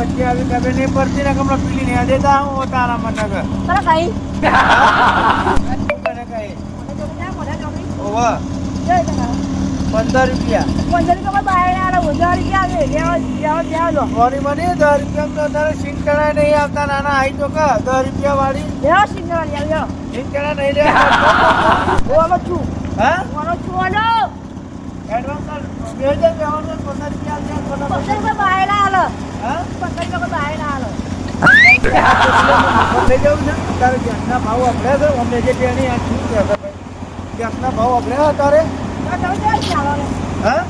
પછી આવી ખબર નહીં પડતી ને કમલા પીલી ને દેતા હું તારા મને કઈ ઓવા 15 રૂપિયા સોરી મને 10 રૂપિયા તારે સિંગડા નહીં આવતા નાના આઈ તો કા 10 રૂપિયા વાળી સિંગડા નહીં લે હા એડવાન્સ 2000 તારે ગેસના ભાવ આપણે છે અમને જે તેની આ શું કહેતા ભાઈ ગેસના ભાવ આપણે તારે હા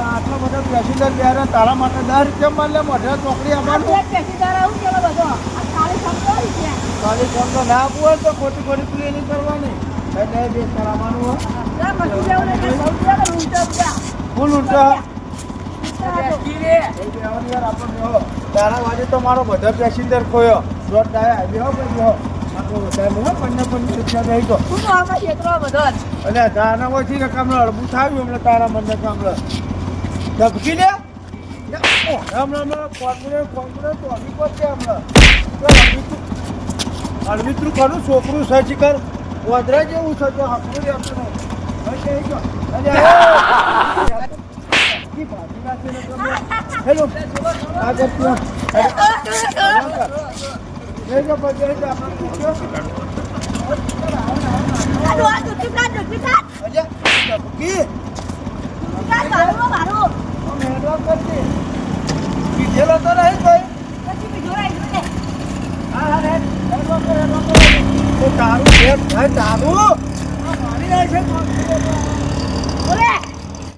આટલા બધા પેસેન્જર ત્યારે તારા માટે 10 રૂપિયા માન લે મોઢા ચોકડી અમારું ખાલી ફોન તો ના આપવું હોય તો ખોટી ખોટી પ્લેનિંગ કરવાની એટલે બે કરાવવાનું હોય ફૂલ ઊંચા તારા વાજે તો મારો બધો પેસેન્જર ખોયો રોડ ડાયા બેહો ભાઈ બેહો આટલો વધારે રૂપિયા રહી ગયો એટલે તારા ઓછી કે કામલો અડબું થાવ્યું હમણાં તારા મને કામલો ધબકી લે હમણાં કોન્ફિડન્સ તો અભિપત છે હમણાં અડવિત્રું કરું છોકરું સર્ચ કર વધરા જેવું છે તો હકવું આપવાનું હેલો આગળ કીધેલો તો નહીં ભાઈ તારું તારું મારી જાય છે